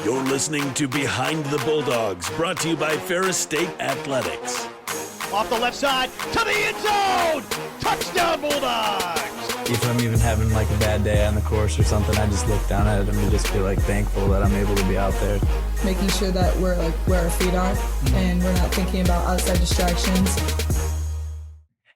You're listening to Behind the Bulldogs, brought to you by Ferris State Athletics. Off the left side, to the end zone! Touchdown, Bulldogs! If I'm even having like a bad day on the course or something, I just look down at it and just feel like thankful that I'm able to be out there. Making sure that we're like where our feet are and we're not thinking about outside distractions.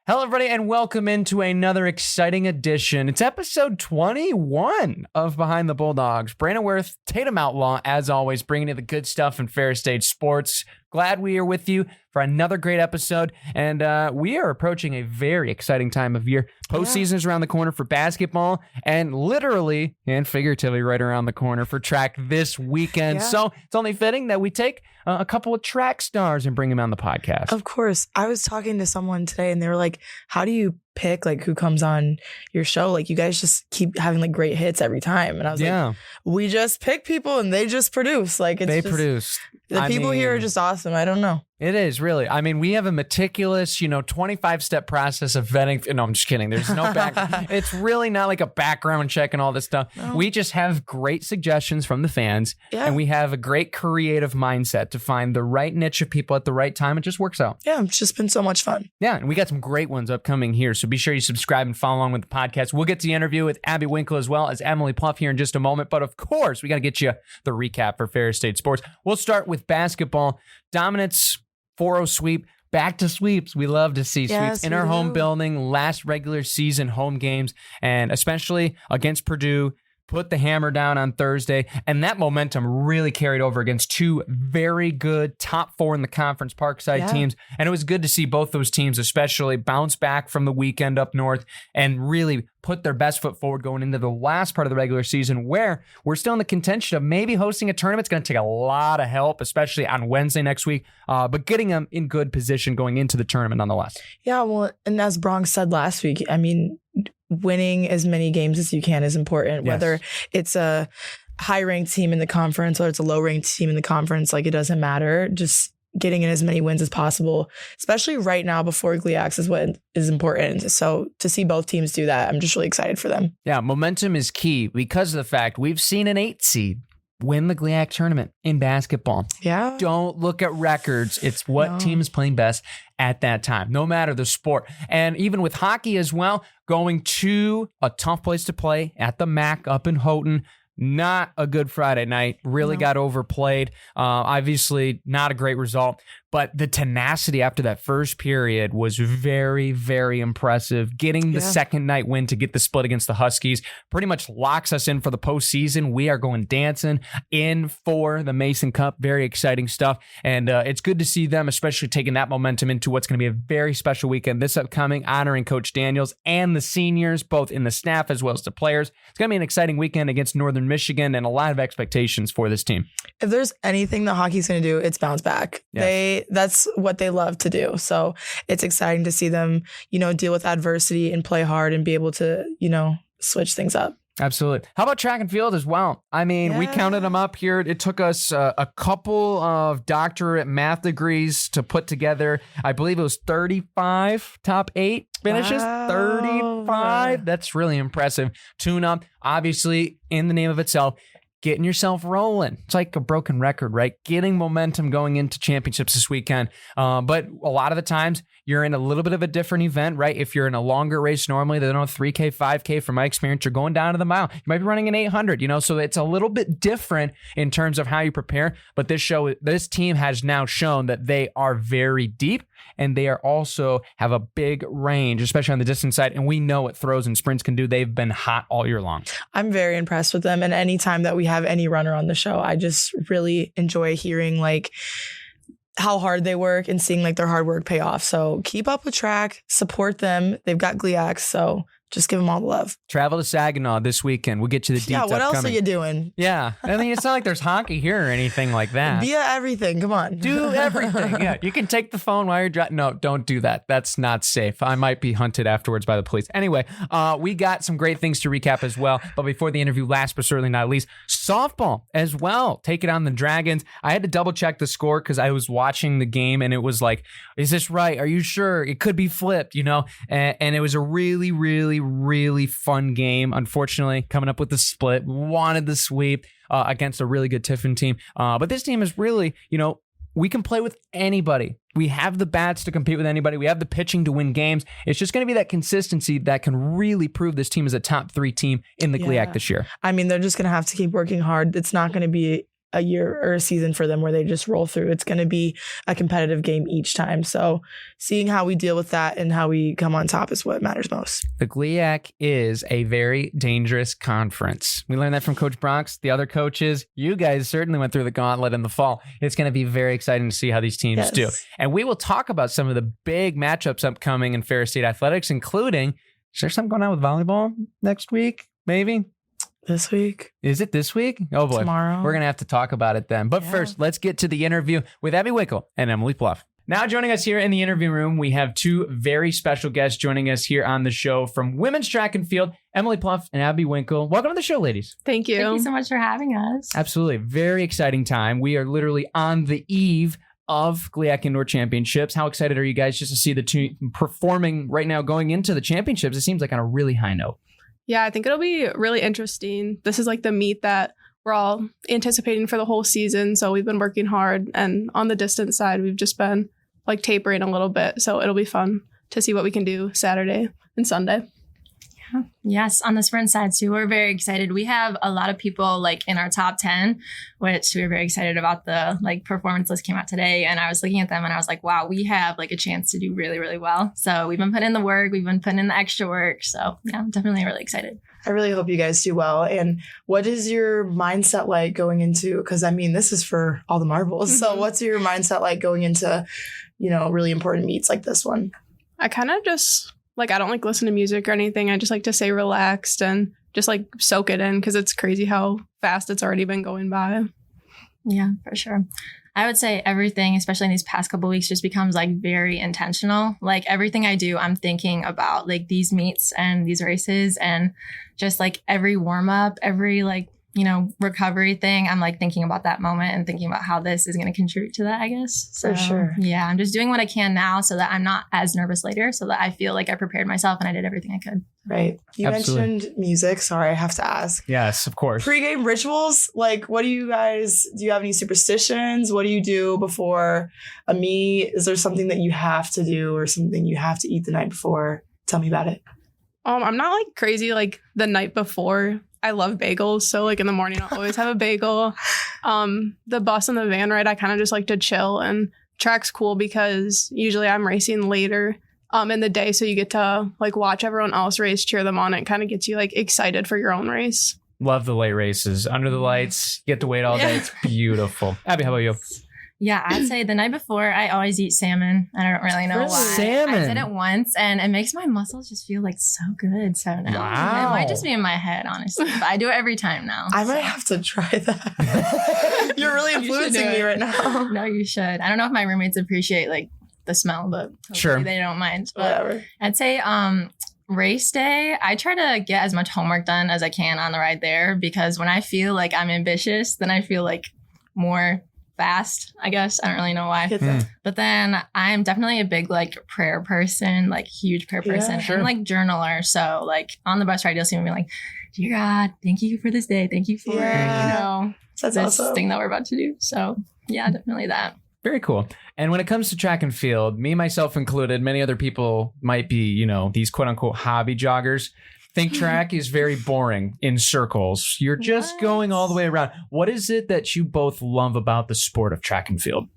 Hello, everybody, and welcome into another exciting edition. It's episode 21 of Behind the Bulldogs. Brandon Worth, Tatum Outlaw, as always, bringing you the good stuff in Ferris State sports. Glad we are with you for another great episode, and we are approaching a very exciting time of year. Postseason is around the corner for basketball, and literally and figuratively right around the corner for track this weekend. Yeah. So it's only fitting that we take a couple of track stars and bring them on the podcast. Of course. I was talking to someone today and they were like, how do you pick like who comes on your show? Like you guys just keep having like great hits every time. And I was like, we just pick people and they just produce. Like it's produce. The people here are just awesome. I don't know. It is, really. I mean, we have a meticulous, 25-step process of vetting. No, I'm just kidding. There's no back. It's really not like a background check and all this stuff. No. We just have great suggestions from the fans, and we have a great creative mindset to find the right niche of people at the right time. It just works out. Yeah, it's just been so much fun. Yeah, and we got some great ones upcoming here, so be sure you subscribe and follow along with the podcast. We'll get to the interview with Abby Winkle as well as Emily Plouff here in just a moment, but of course, we got to get you the recap for Ferris State sports. We'll start with basketball. Dominance, 4-0 sweep, back to sweeps. We love to see sweeps in our home building, last regular season home games, and especially against Purdue. Put the hammer down on Thursday, and that momentum really carried over against two very good top four in the conference Parkside teams, and it was good to see both those teams especially bounce back from the weekend up north and really put their best foot forward going into the last part of the regular season, where we're still in the contention of maybe hosting a tournament. It's going to take a lot of help, especially on Wednesday next week, but getting them in good position going into the tournament nonetheless. Yeah, well, and as Bronx said last week, I mean, winning as many games as you can is important, whether it's a high-ranked team in the conference or it's a low-ranked team in the conference. Like, it doesn't matter. Just getting in as many wins as possible, especially right now before GLIAC is what is important. So to see both teams do that, I'm just really excited for them. Yeah, momentum is key because of the fact we've seen an 8 seed win the GLIAC tournament in basketball. Yeah. Don't look at records. It's what team is playing best at that time, no matter the sport. And even with hockey as well, going to a tough place to play at the MAC up in Houghton. Not a good Friday night. Really got overplayed. Obviously, not a great result. But the tenacity after that first period was very, very impressive. Getting the second night win to get the split against the Huskies pretty much locks us in for the postseason. We are going dancing in for the Mason Cup. Very exciting stuff. And it's good to see them, especially taking that momentum into what's going to be a very special weekend this upcoming, honoring Coach Daniels and the seniors, both in the staff as well as the players. It's going to be an exciting weekend against Northern Michigan and a lot of expectations for this team. If there's anything that hockey's going to do, it's bounce back. That's what they love to do. So it's exciting to see them, deal with adversity and play hard and be able to, switch things up. Absolutely. How about track and field as well? I mean, we counted them up here. It took us a couple of doctorate math degrees to put together. I believe it was 35 top 8 finishes. Wow. 35. That's really impressive. Tune up, obviously, in the name of itself. Getting yourself rolling. It's like a broken record, right? Getting momentum going into championships this weekend. But a lot of the times you're in a little bit of a different event, right? If you're in a longer race normally, they don't have 3K, 5K. From my experience, you're going down to the mile. You might be running an 800, so it's a little bit different in terms of how you prepare. But this team has now shown that they are very deep and they are also have a big range, especially on the distance side. And we know what throws and sprints can do. They've been hot all year long. I'm very impressed with them. And anytime that we have any runner on the show, I just really enjoy hearing how hard they work and seeing their hard work pay off. So keep up with track, support them. They've got GLIAC, so just give them all the love. Travel to Saginaw this weekend. We'll get you the deets Yeah, what upcoming. else are you doing? Yeah. I mean, it's not like there's hockey here or anything like that. Via everything. Come on. Do everything. Yeah. You can take the phone while you're driving. No, don't do that. That's not safe. I might be hunted afterwards by the police. Anyway, we got some great things to recap as well. But before the interview, last but certainly not least, softball as well. Take it on the Dragons. I had to double check the score because I was watching the game and it was like, is this right? Are you sure? It could be flipped, And it was a really, really, really fun game. Unfortunately, coming up with the split, wanted the sweep. against a really good Tiffin team. But this team is really, we can play with anybody. We have the bats to compete with anybody. We have the pitching to win games. It's just going to be that consistency that can really prove this team is a top 3 team in the GLIAC this year. I mean, they're just going to have to keep working hard. It's not going to be a year or a season for them where they just roll through. It's going to be a competitive game each time. So seeing how we deal with that and how we come on top is what matters most. The GLIAC is a very dangerous conference. We learned that from Coach Bronx. The other coaches, you guys certainly went through the gauntlet in the fall. It's going to be very exciting to see how these teams do. And we will talk about some of the big matchups upcoming in Ferris State Athletics, including, is there something going on with volleyball next week? Maybe? This week. Is it this week? Oh boy. Tomorrow. We're going to have to talk about it then. But first, let's get to the interview with Abby Winkle and Emily Plouff. Now joining us here in the interview room, we have 2 very special guests joining us here on the show from women's track and field, Emily Plouff and Abby Winkle. Welcome to the show, ladies. Thank you. Thank you so much for having us. Absolutely. Very exciting time. We are literally on the eve of GLIAC Indoor Championships. How excited are you guys just to see the team performing right now going into the championships? It seems like on a really high note. Yeah, I think it'll be really interesting. This is like the meet that we're all anticipating for the whole season. So we've been working hard. And on the distance side, we've just been like tapering a little bit. So it'll be fun to see what we can do Saturday and Sunday. Yes, on the sprint side too, we're very excited. We have a lot of people like in our top 10, which we're very excited about. The like performance list came out today, and I was looking at them and I was like, wow, we have like a chance to do really, really well. So we've been putting in the work, we've been putting in the extra work. So yeah, I'm definitely really excited. I really hope you guys do well. And what is your mindset like going into, because I mean, this is for all the marbles. Mm-hmm. So what's your mindset like going into, really important meets like this one? I kind of just I don't like listen to music or anything. I just like to stay relaxed and just like soak it in because it's crazy how fast it's already been going by. Yeah, for sure. I would say everything, especially in these past couple of weeks, just becomes like very intentional. Like everything I do, I'm thinking about like these meets and these races and just like every warm up, every recovery thing. I'm like thinking about that moment and thinking about how this is going to contribute to that, I guess. So, for sure. Yeah, I'm just doing what I can now so that I'm not as nervous later, so that I feel like I prepared myself and I did everything I could. Right. You mentioned music. Sorry, I have to ask. Yes, of course. Pre-game rituals. Like, what do you guys, do you have any superstitions? What do you do before a meet? Is there something that you have to do or something you have to eat the night before? Tell me about it. I'm not like crazy like the night before. I love bagels. So like in the morning, I'll always have a bagel. The bus and the van ride, I kind of just like to chill, and track's cool because usually I'm racing later in the day. So you get to like watch everyone else race, cheer them on. It kind of gets you like excited for your own race. Love the late races. Under the lights, you get to wait all day. It's beautiful. Abby, how about you? Yeah, I'd say the night before, I always eat salmon. I don't really know why. Salmon? I did it once, and it makes my muscles just feel like so good. So now Wow. It might just be in my head, honestly. But I do it every time now. I might have to try that. You're really influencing me right now. No, you should. I don't know if my roommates appreciate like the smell, but sure, they don't mind. But whatever. I'd say race day, I try to get as much homework done as I can on the ride there, because when I feel like I'm ambitious, then I feel like more fast, I guess. I don't really know why. But then I'm definitely a big like prayer person, like huge prayer person. Sure. I'm like journaler. So like on the bus ride, you'll see me like, dear God, thank you for this day. Thank you for, That's this awesome. thing that we're about to do. So yeah, definitely that. Very cool. And when it comes to track and field, me, myself included, many other people might be, these quote unquote hobby joggers. Think track is very boring in circles. You're just going all the way around. What is it that you both love about the sport of track and field?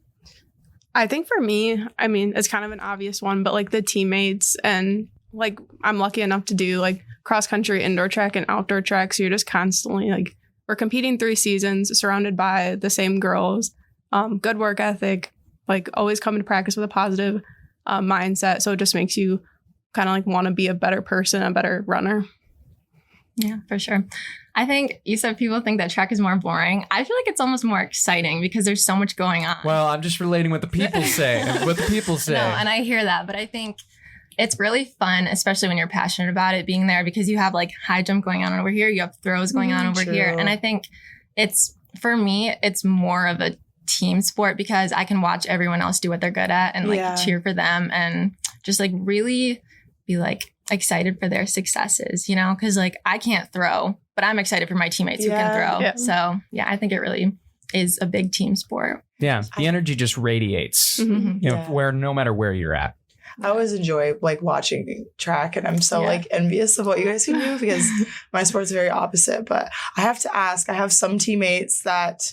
I think for me, I mean, it's kind of an obvious one, but like the teammates, and like I'm lucky enough to do like cross country, indoor track, and outdoor track. So you're just constantly like, we're competing 3 seasons surrounded by the same girls, good work ethic, like always coming to practice with a positive mindset. So it just makes you kind of like want to be a better person, a better runner. Yeah, for sure. I think you said people think that track is more boring. I feel like it's almost more exciting because there's so much going on. Well, I'm just relating what the people say. No, and I hear that, but I think it's really fun, especially when you're passionate about it, being there, because you have like high jump going on over here, you have throws going on over here. And I think for me, it's more of a team sport because I can watch everyone else do what they're good at and like cheer for them and just like really be like excited for their successes, because like I can't throw, but I'm excited for my teammates who can throw. Yeah. So yeah, I think it really is a big team sport. Yeah, the energy just radiates. Mhm. You know, where no matter where you're at. I always enjoy like watching track, and I'm so like envious of what you guys can do because my sport's very opposite. But I have to ask, I have some teammates that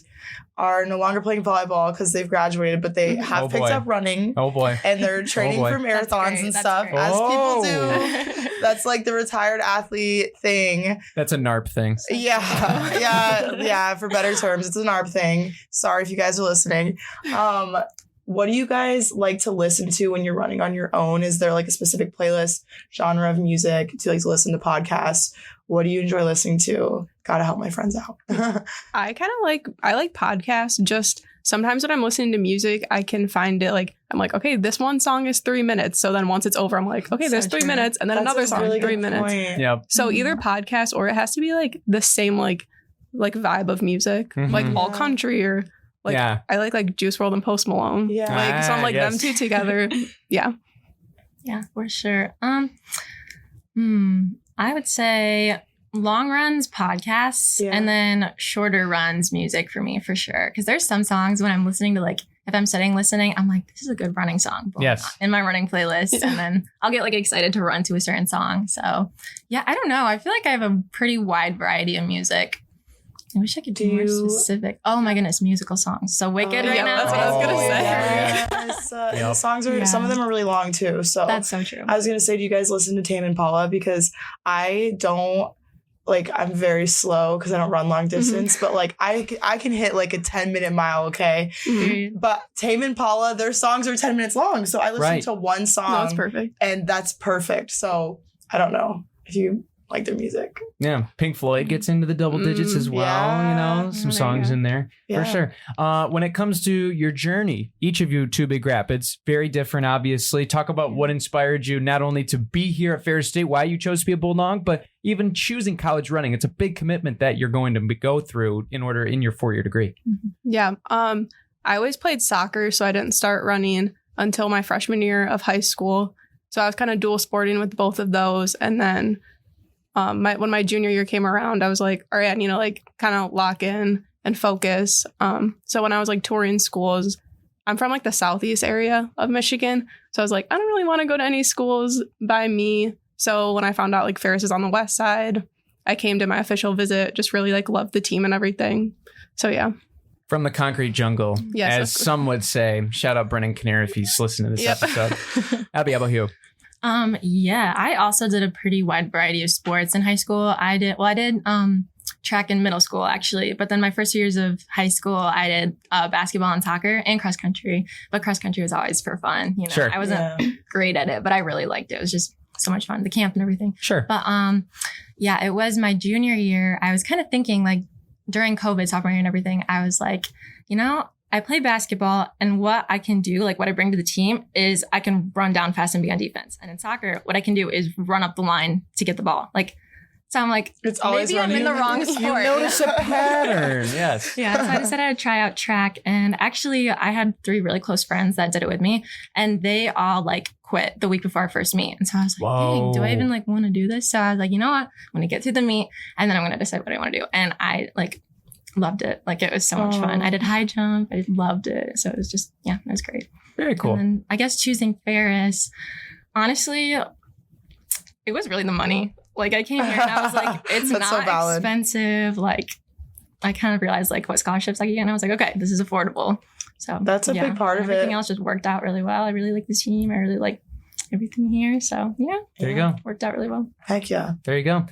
are no longer playing volleyball because they've graduated, but they have picked up running. Oh boy. And they're training for marathons and stuff, as people do. That's like the retired athlete thing. That's a NARP thing. Yeah, for better terms. It's an ARP thing. Sorry if you guys are listening. What do you guys like to listen to when you're running on your own? Is there like a specific playlist, genre of music? Do you like to listen to podcasts? What do you enjoy listening to? Gotta help my friends out. I like podcasts. Just sometimes when I'm listening to music, I can find it like, I'm like, okay, this one song is 3 minutes. So then once it's over, I'm like, okay, there's 3 minutes. And then another song, really 3 good minutes. point. Yep. So either podcast or it has to be like the same like vibe of music, like all country or like I like Juice WRLD and Post Malone. Yeah. Like so I'm like them two together. Yeah. Yeah, for sure. I would say long runs, podcasts, and then shorter runs, music for me, for sure. Because there's some songs when I'm listening to, like, if I'm studying listening, I'm like, this is a good running song. In my running playlist. And then I'll get like excited to run to a certain song. So yeah, I don't know. I feel like I have a pretty wide variety of music. I wish I could do more specific. Oh my goodness, musical songs. So Wicked right now. That's what I was going to say. Yes. The songs are, some of them are really long too. So that's so true. I was going to say, do you guys listen to Tatum and Paula? Because I don't, like, I'm very slow because I don't run long distance, but like I can hit like a 10-minute mile, okay? But Tatum and Paula, their songs are 10 minutes long. So I listen to one song. That's perfect. And that's perfect. So I don't know if you like their music. Yeah, Pink Floyd gets into the double digits as well. You know, some songs in there for sure. When it comes to your journey, each of you to Big Rapids, very different, obviously. Talk about what inspired you not only to be here at Ferris State, why you chose to be a Bulldog, but even choosing college running. It's a big commitment that you're going to go through in your 4-year degree. Yeah. I always played soccer, so I didn't start running until my freshman year of high school. So I was kind of dual sporting with both of those, and then when my junior year came around, I was like, all right, I need to like kind of lock in and focus. So when I was like touring schools, I'm from like the southeast area of Michigan. So I was like, I don't really want to go to any schools by me. So when I found out like Ferris is on the west side, I came to my official visit, just really like loved the team and everything. So yeah. From the concrete jungle, as some would say. Shout out Brennan Kinnear if he's listening to this episode. Abby, how about you? Yeah, I also did a pretty wide variety of sports in high school. I did track in middle school, actually. But then my first years of high school, I did basketball and soccer and cross country. But cross country was always for fun. You know, I wasn't great at it, but I really liked it. It was just so much fun, the camp and everything. But yeah, it was my junior year. I was kind of thinking, like, during COVID, sophomore year and everything, I was like, you know, I play basketball, and what I can do, like what I bring to the team, is I can run down fast and be on defense. And in soccer, what I can do is run up the line to get the ball. Like, so I'm like, it's always maybe running. I'm in the wrong sport. You notice a pattern. Yes. Yeah. So I decided I'd try out track. And actually, I had 3 really close friends that did it with me, and they all like quit the week before our first meet. And so I was like, dang, do I even like want to do this? So I was like, you know what? I'm going to get through the meet, and then I'm going to decide what I want to do. And I like loved it. Like, it was so much fun. I did high jump. I loved it. So it was just, it was great. Very cool. And then I guess choosing Ferris, honestly, it was really the money. Like, I came here and I was like, it's not so expensive. Like, I kind of realized like what scholarships I could get, and I was like, okay, this is affordable. So that's a big part of it. Everything else just worked out really well. I really like the team. I really like everything here. So there you go. Worked out really well. Heck yeah. There you go.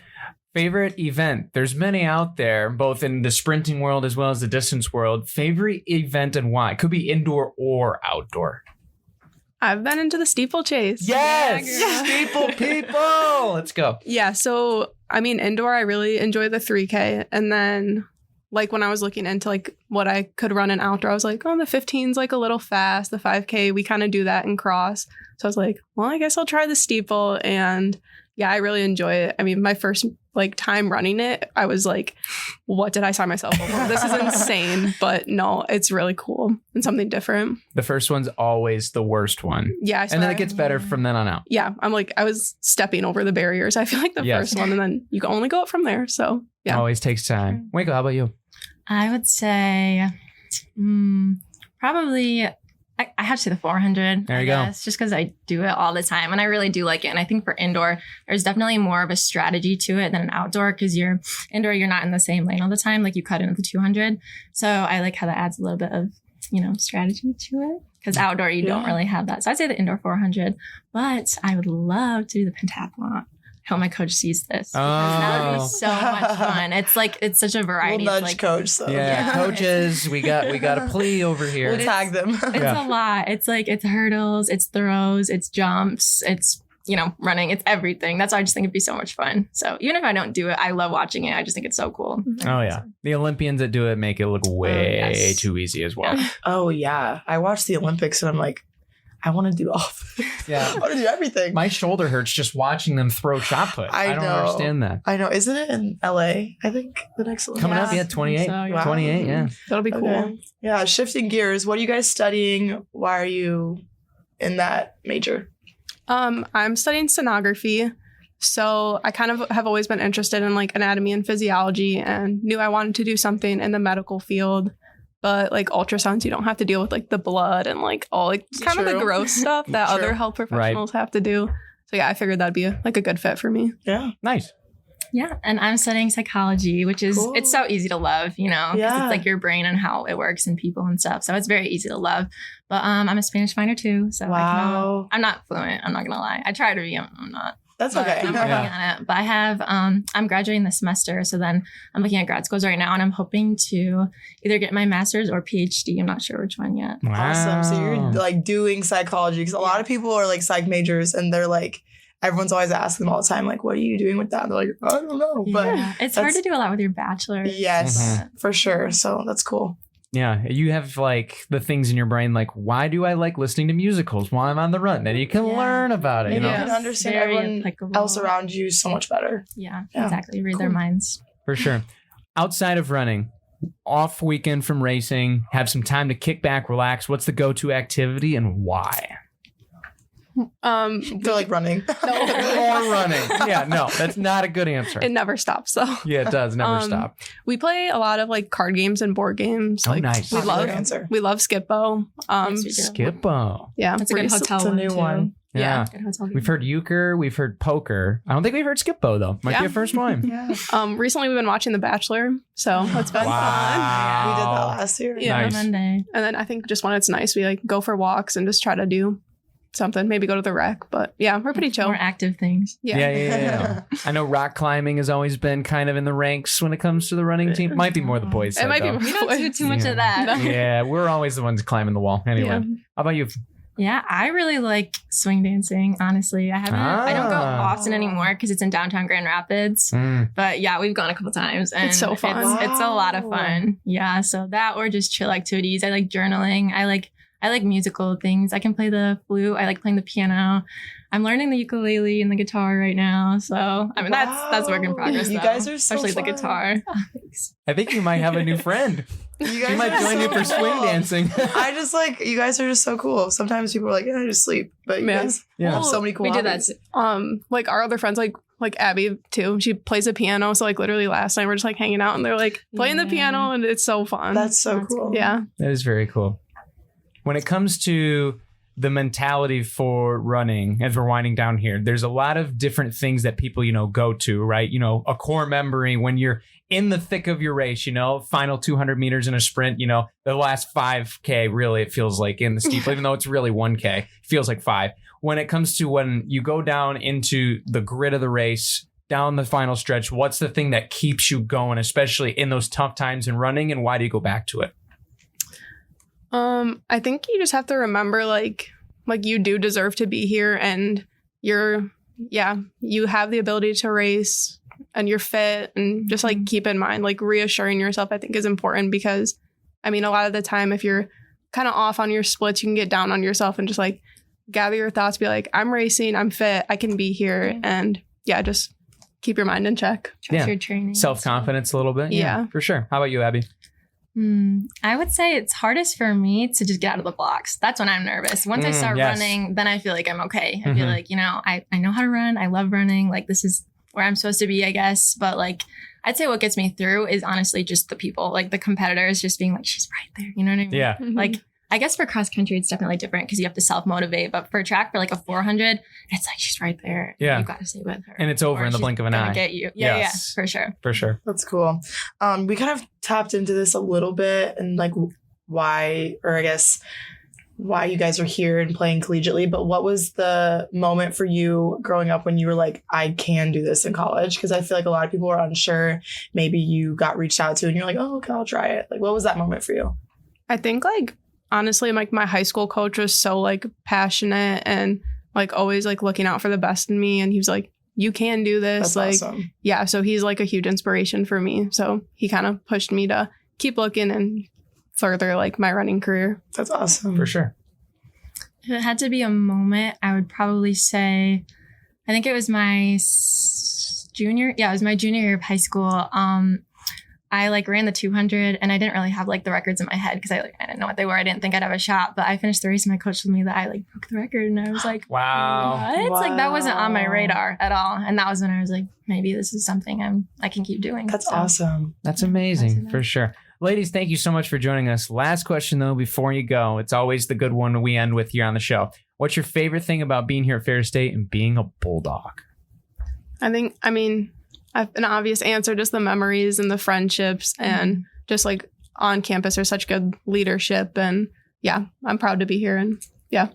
Favorite event? There's many out there, both in the sprinting world as well as the distance world. Favorite event and why? Could be indoor or outdoor. I've been into the steeplechase. Yes! Steeple people! Let's go. Yeah, so, I mean, indoor, I really enjoy the 3K. And then, like, when I was looking into, like, what I could run in outdoor, I was like, oh, the 15's, like, a little fast. The 5K, we kind of do that in cross. So I was like, well, I guess I'll try the steeple. And I really enjoy it. I mean, my first like time running it, I was like, what did I sign myself up for? This is insane. But no, it's really cool and something different. The first one's always the worst one. Yeah. And then it gets better from then on out. Yeah. I'm like, I was stepping over the barriers. I feel like the first one, and then you can only go up from there. So yeah. Always takes time. Winkle, how about you? I would say probably I have to say the 400. There you go. Just because I do it all the time and I really do like it. And I think for indoor, there's definitely more of a strategy to it than an outdoor because you're indoor, you're not in the same lane all the time. Like you cut in at the 200. So I like how that adds a little bit of, strategy to it. Because outdoor, you don't really have that. So I'd say the indoor 400. But I would love to do the pentathlon. I hope my coach sees this. That would be so much fun. It's like, it's such a variety. We'll nudge coach. So. Yeah, coaches, we got a plea over here. We'll tag them. It's a lot. It's like, it's hurdles, it's throws, it's jumps, it's, running, it's everything. That's why I just think it'd be so much fun. So even if I don't do it, I love watching it. I just think it's so cool. Oh yeah. The Olympians that do it make it look way too easy as well. Oh yeah. I watched the Olympics and I'm like, I want to do all of it. Yeah. I want to do everything. My shoulder hurts just watching them throw shot put. I don't understand that. I know. Isn't it in LA? I think the next one. Coming up, 28. So, Wow. 28, yeah. That'll be cool. Okay. Yeah. Shifting gears. What are you guys studying? Why are you in that major? I'm studying sonography. So I kind of have always been interested in like anatomy and physiology and knew I wanted to do something in the medical field. But like ultrasounds, you don't have to deal with like the blood and like all like kind of the gross stuff that other health professionals have to do. So yeah, I figured that'd be a good fit for me. Yeah. Nice. Yeah. And I'm studying psychology, which is, it's so easy to love, because it's like your brain and how it works and people and stuff. So it's very easy to love. But I'm a Spanish minor too. So I'm not fluent. I'm not going to lie. I try to be. I'm not. That's okay. I'm working on it. But I have, I'm graduating this semester. So then I'm looking at grad schools right now and I'm hoping to either get my master's or PhD. I'm not sure which one yet. Wow. Awesome. So you're like doing psychology because a lot of people are like psych majors and they're like, everyone's always asking them all the time, like, what are you doing with that? And they're like, I don't know. But it's hard to do a lot with your bachelor. Yes, for sure. So that's cool. Yeah, you have like the things in your brain like, why do I like listening to musicals while I'm on the run? Then you can learn about it. You can understand everyone else around you so much better. Yeah, exactly. Read their minds. For sure. Outside of running, off weekend from racing, have some time to kick back, relax. What's the go-to activity and why? They're like running. Or running. Yeah, no, that's not a good answer. It never stops though. Yeah, it does never stop. We play a lot of like card games and board games. Oh, like, nice. We love Skippo. Skippo. Yeah, it's a good hotel It's a new one. Yeah. We've heard euchre, we've heard poker. I don't think we've heard Skippo though. Might be a first one. Recently we've been watching The Bachelor, so that's been fun. We did that last year. Yeah, Nice. Monday. And then I think just when it's nice, we like go for walks and just try to do something. Maybe go to the rec, but yeah, we're pretty chill. More active things. Yeah. I know rock climbing has always been kind of in the ranks when it comes to the running team. Might be more the boys' side, It might though. be. We don't do too much of that. Yeah, we're always the ones climbing the wall. Anyway, how about you? Yeah, I really like swing dancing, honestly. I don't go often anymore because it's in downtown Grand Rapids. But yeah, we've gone a couple times. And it's so fun. It's a lot of fun. Yeah, so that or just chill activities. I like journaling. I like musical things. I can play the flute. I like playing the piano. I'm learning the ukulele and the guitar right now. So I mean that's work in progress. You though, guys are so especially fun. the guitar. I think you might have a new friend. You guys She might are join so you for swing cool. dancing. I just like, you guys are just so cool. Sometimes people are like, I just sleep. But you guys have so many cool We did hobbies. that. Like our other friends, like Abby too. She plays the piano. So like literally last night we're just like hanging out and they're like playing the piano and it's so fun. That's so cool. Yeah. That is very cool. When it comes to the mentality for running, as we're winding down here, there's a lot of different things that people, go to, right? A core memory when you're in the thick of your race, final 200 meters in a sprint, the last 5K, really, it feels like in the steep, even though it's really 1K, it feels like 5. When it comes to when you go down into the grid of the race, down the final stretch, what's the thing that keeps you going, especially in those tough times in running, and why do you go back to it? I think you just have to remember like you do deserve to be here and you have the ability to race and you're fit, and just like keep in mind, like reassuring yourself I think is important, because I mean, a lot of the time if you're kind of off on your splits, you can get down on yourself and just like gather your thoughts, be like, I'm racing, I'm fit, I can be here. And yeah, just keep your mind in check. Trust your training. Self-confidence a little bit. Yeah. For sure. How about you, Abby? I would say it's hardest for me to just get out of the blocks. That's when I'm nervous. Once I start running, then I feel like I'm okay. I feel like, I know how to run. I love running. Like, this is where I'm supposed to be, I guess. But like, I'd say what gets me through is honestly just the people, like the competitors just being like, she's right there. You know what I mean? Yeah. Like, I guess for cross country, it's definitely different because you have to self-motivate. But for track, for like a 400, it's like, she's right there. Yeah. You got to stay with her. And it's over in the blink of an eye. Get you. Yeah, for sure. For sure. That's cool. We kind of tapped into this a little bit and like why you guys are here and playing collegiately. But what was the moment for you growing up when you were like, I can do this in college? Because I feel like a lot of people are unsure. Maybe you got reached out to and you're like, oh, okay, I'll try it. Like, what was that moment for you? I think like, honestly, like my high school coach was so like passionate and like always like looking out for the best in me. And he was like, you can do this. That's like, awesome. Yeah. So he's like a huge inspiration for me. So he kind of pushed me to keep looking and further like my running career. That's awesome. For sure. If it had to be a moment, I would probably say, I think it was my junior year of high school. I like ran the 200 and I didn't really have like the records in my head because I didn't know what they were. I didn't think I'd have a shot, but I finished the race and my coach told me that I like broke the record and I was like, wow. What? Like that wasn't on my radar at all. And that was when I was like, maybe this is something I can keep doing. That's awesome. That's amazing. For sure. Ladies, thank you so much for joining us. Last question though, before you go, it's always the good one we end with here on the show. What's your favorite thing about being here at Ferris State and being a Bulldog? An obvious answer, just the memories and the friendships and just like on campus there's such good leadership and yeah, I'm proud to be here and yeah.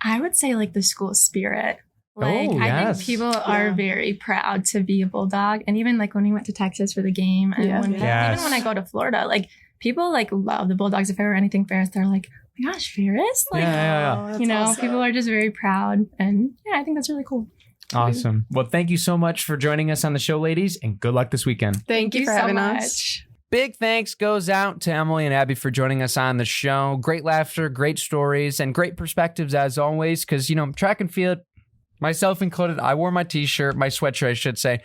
I would say like the school spirit. Like I think people are very proud to be a Bulldog. And even like when we went to Texas for the game and even when I go to Florida, like people like love the Bulldogs. If I were anything Ferris, they're like, oh my gosh, Ferris? Like, awesome. People are just very proud. And yeah, I think that's really cool. Awesome. Well, thank you so much for joining us on the show, ladies, and good luck this weekend. Thank you for having us. Big thanks goes out to Emily and Abby for joining us on the show. Great laughter, great stories, and great perspectives as always, because, track and field, myself included, I wore my t-shirt, my sweatshirt, I should say.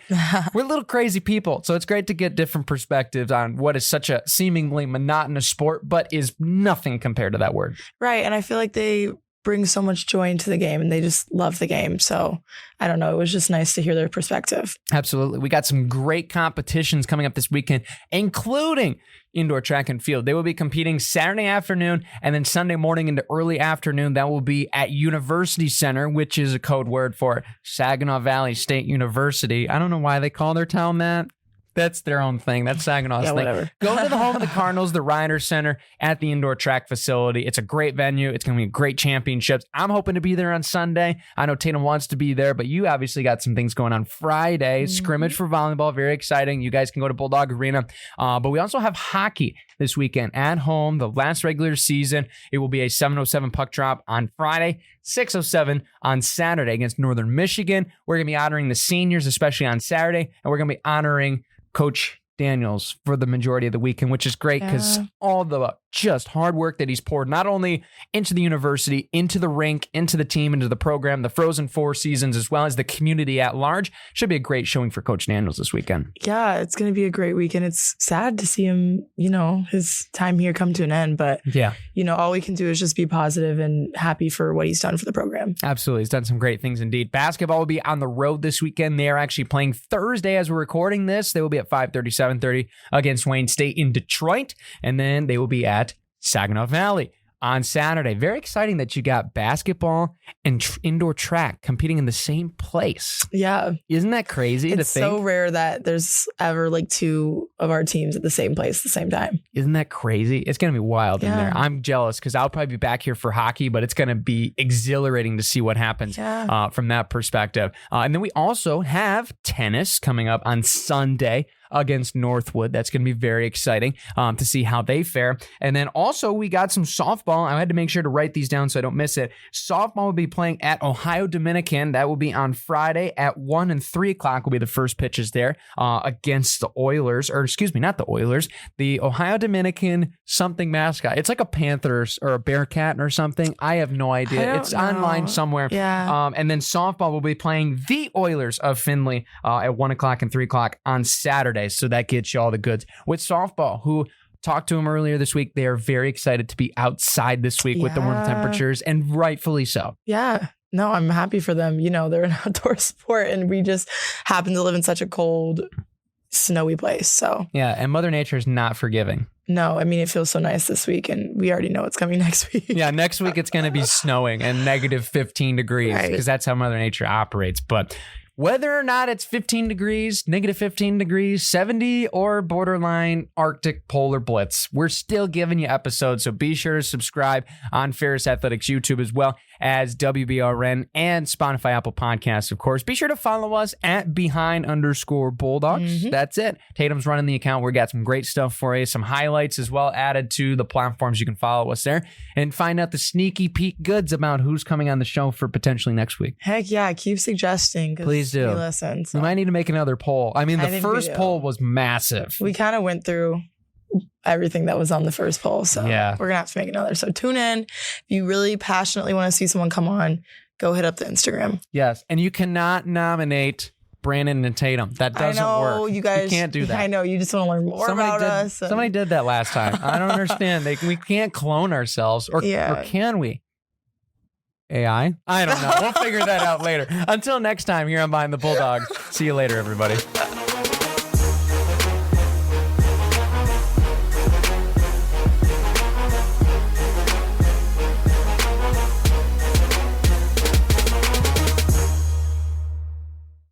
We're little crazy people, so it's great to get different perspectives on what is such a seemingly monotonous sport, but is nothing compared to that word. Right, and I feel like they bring so much joy into the game and they just love the game. So I don't know. It was just nice to hear their perspective. Absolutely. We got some great competitions coming up this weekend, including indoor track and field. They will be competing Saturday afternoon and then Sunday morning into early afternoon. That will be at University Center, which is a code word for Saginaw Valley State University. I don't know why they call their town that. That's their own thing. That's Saginaw's thing. Whatever. Go to the home of the Cardinals, the Ryder Center at the indoor track facility. It's a great venue. It's going to be great championships. I'm hoping to be there on Sunday. I know Tatum wants to be there, but you obviously got some things going on Friday. Scrimmage for volleyball. Very exciting. You guys can go to Bulldog Arena. But we also have hockey this weekend at home. The last regular season. It will be a 7:07 puck drop on Friday. 6:07 on Saturday against Northern Michigan. We're going to be honoring the seniors, especially on Saturday. And we're going to be honoring Coach Daniels for the majority of the weekend, which is great because all the just hard work that he's poured not only into the university, into the rink, into the team, into the program, the Frozen Four seasons, as well as the community at large. Should be a great showing for Coach Daniels this weekend. Yeah, it's going to be a great weekend. It's sad to see him, his time here come to an end. But, all we can do is just be positive and happy for what he's done for the program. Absolutely. He's done some great things indeed. Basketball will be on the road this weekend. They are actually playing Thursday as we're recording this. They will be at 5:30, 7:30 against Wayne State in Detroit. And then they will be at Saginaw Valley on Saturday. Very exciting that you got basketball and indoor track competing in the same place. Yeah. Isn't that crazy to think? It's so rare that there's ever like two of our teams at the same place at the same time. Isn't that crazy? It's going to be wild in there. I'm jealous because I'll probably be back here for hockey, but it's going to be exhilarating to see what happens from that perspective. And then we also have tennis coming up on Sunday. against Northwood. That's going to be very exciting to see how they fare. And then also we got some softball. I had to make sure to write these down so I don't miss it. Softball will be playing at Ohio Dominican. That will be on Friday at 1 and 3 o'clock will be the first pitches there against the Oilers, or excuse me, not the Oilers, the Ohio Dominican something mascot. It's like a Panthers or a Bearcat or something. I have no idea. It's online somewhere. Yeah. And then softball will be playing the Oilers of Findlay at 1 o'clock and 3 o'clock on Saturday. So that gets you all the goods. With softball, who talked to them earlier this week, they are very excited to be outside this week with the warm temperatures, and rightfully so. Yeah. No, I'm happy for them. You know, they're an outdoor sport, and we just happen to live in such a cold, snowy place. So yeah, and Mother Nature is not forgiving. No, I mean, it feels so nice this week, and we already know what's coming next week. Yeah, next week it's going to be snowing and negative 15 degrees because that's how Mother Nature operates. But whether or not it's 15 degrees, negative 15 degrees, 70, or borderline Arctic polar blitz, we're still giving you episodes. So be sure to subscribe on Ferris Athletics YouTube as well as WBRN and Spotify, Apple Podcasts, of course. Be sure to follow us at _Bulldogs. That's it. Tatum's running the account. We got some great stuff for you, some highlights as well added to the platforms. You can follow us there and find out the sneaky peek goods about who's coming on the show for potentially next week. Heck yeah, keep suggesting. Please do. We listen. So. We might need to make another poll. I mean, the first poll was massive. We kind of went through everything that was on the first poll. So we're going to have to make another. So tune in. If you really passionately want to see someone come on, go hit up the Instagram. Yes. And you cannot nominate Brandon and Tatum. That doesn't work. You guys, you can't do that. I know. You just want to learn more about us. Somebody did that last time. I don't understand. We can't clone ourselves. Or can we? AI? I don't know. We'll figure that out later. Until next time, here on Behind the Bulldogs. See you later, everybody.